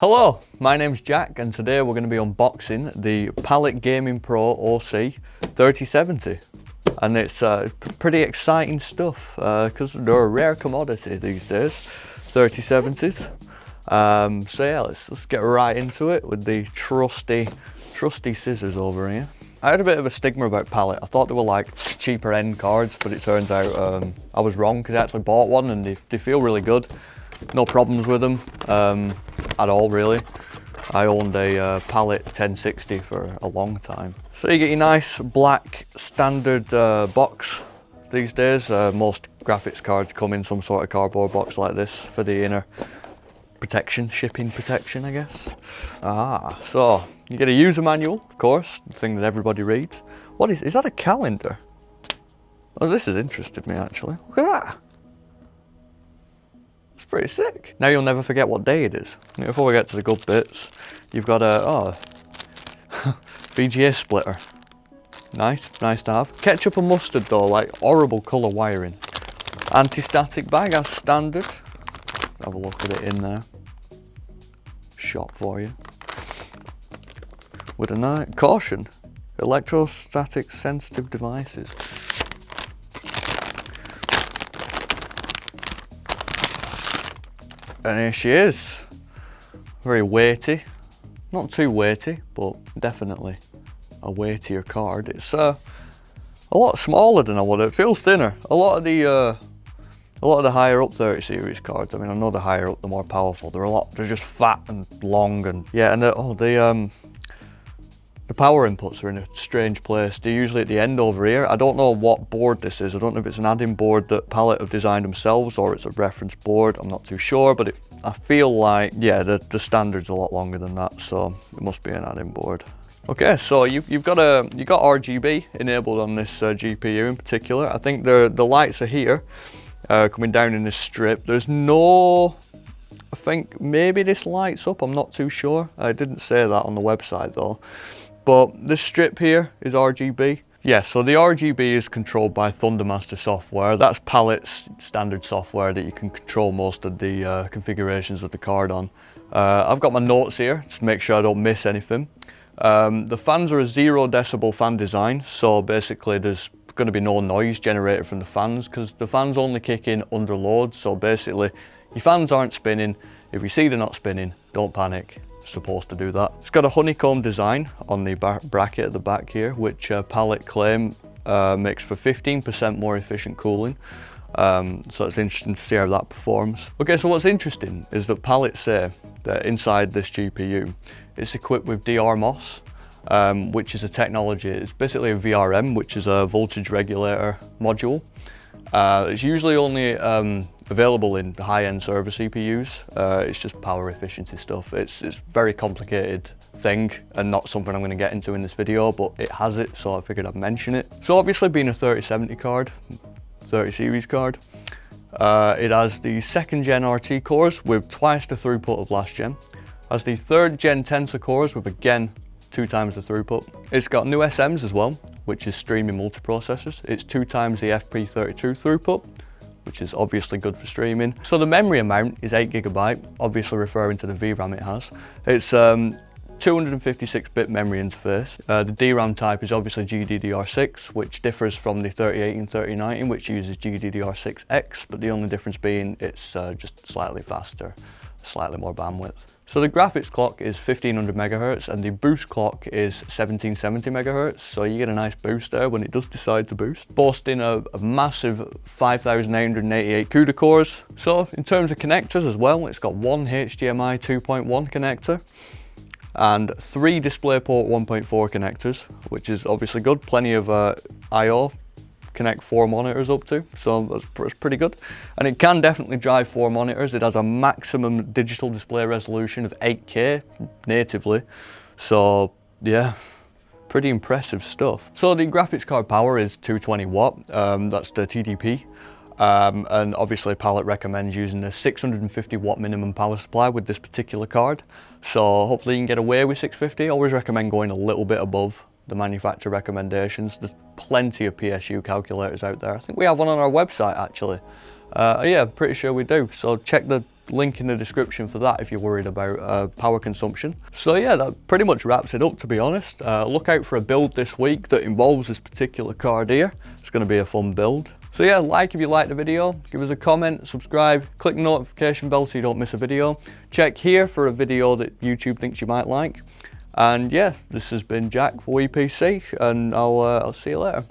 Hello, my name's Jack and today we're going to be unboxing the Palit Gaming Pro OC 3070, and it's pretty exciting stuff because they're a rare commodity these days, 3070s. So yeah, let's get right into it with the trusty scissors over here. I had a bit of a stigma about Palit. I thought they were like cheaper end cards, but it turns out I was wrong because I actually bought one and they feel really good. No problems with them at all, really. I owned a Palit 1060 for a long time. So you get your nice black standard box these days. Most graphics cards come in some sort of cardboard box like this for the inner protection, shipping protection, I guess. So you get a user manual, of course, the thing that everybody reads. What is that a calendar? Oh, this has interested me actually. Look at that. It's pretty sick. Now you'll never forget what day it is. Before we get to the good bits, you've got a VGA splitter. Nice to have. Ketchup and mustard though, like horrible colour wiring. Anti-static bag as standard. Have a look at it in there. Shop for you. With a nice caution, electrostatic sensitive devices. And here she is. Very weighty. Not too weighty, but definitely a weightier card. It's a lot smaller than I would. It feels thinner. A lot of the higher up 30 series cards. I mean, I know the higher up, the more powerful. They're just fat and long, and yeah. And the power inputs are in a strange place. They're usually at the end over here. I don't know what board this is. I don't know if it's an add-in board that Palit have designed themselves or it's a reference board. I'm not too sure, but I feel like, yeah, the standard's a lot longer than that, so it must be an add-in board. Okay, so you've got RGB enabled on this GPU in particular. I think the lights are here, coming down in this strip. There's no, I think maybe this lights up, I'm not too sure. I didn't say that on the website though. But this strip here is RGB. Yeah, so the RGB is controlled by Thundermaster software. That's Palit's standard software that you can control most of the configurations of the card on. I've got my notes here to make sure I don't miss anything. The fans are a 0 decibel fan design, so basically there's going to be no noise generated from the fans because the fans only kick in under load. So basically your fans aren't spinning. If you see they're not spinning, don't panic. Supposed to do that. It's got a honeycomb design on the bracket at the back here, which Palit claim makes for 15% more efficient cooling. So it's interesting to see how that performs. Okay, so what's interesting is that Palit say that inside this GPU, it's equipped with DRMOS, which is a technology. It's basically a VRM, which is a voltage regulator module. It's usually only available in the high-end server CPUs. It's just power efficiency stuff. It's a very complicated thing and not something I'm going to get into in this video, but it has it, so I figured I'd mention it. So obviously being a 3070 card, 30 series card, it has the 2nd gen RT cores with twice the throughput of last gen. Has the 3rd gen Tensor cores with again 2 times the throughput. It's got new SMs as well, which is streaming multiprocessors. It's 2 times the FP32 throughput, which is obviously good for streaming. So the memory amount is 8GB, obviously referring to the VRAM it has. It's 256-bit memory interface. The DRAM type is obviously GDDR6, which differs from the 3080 and 3090, which uses GDDR6X, but the only difference being it's just slightly faster, slightly more bandwidth. So the graphics clock is 1500 MHz and the boost clock is 1770 MHz, so you get a nice boost there when it does decide to boost. Boasting a massive 5888 CUDA cores. So in terms of connectors as well, it's got one HDMI 2.1 connector and 3 DisplayPort 1.4 connectors, which is obviously good. Plenty of I/O. Connect 4 monitors up to, so that's pretty good. And it can definitely drive 4 monitors. It has a maximum digital display resolution of 8K natively, so yeah, pretty impressive stuff. So the graphics card power is 220 watt, that's the TDP, and obviously Palit recommends using the 650 watt minimum power supply with this particular card, so hopefully you can get away with 650. I always recommend going a little bit above the manufacturer recommendations. There's plenty of PSU calculators out there. I think we have one on our website actually. Yeah, pretty sure we do. So check the link in the description for that if you're worried about power consumption. So yeah, that pretty much wraps it up, to be honest. Look out for a build this week that involves this particular card here. It's going to be a fun build. So yeah, like if you liked the video, give us a comment, subscribe, click the notification bell so you don't miss a video. Check here for a video that YouTube thinks you might like. And yeah, this has been Jack for WePC, and I'll see you later.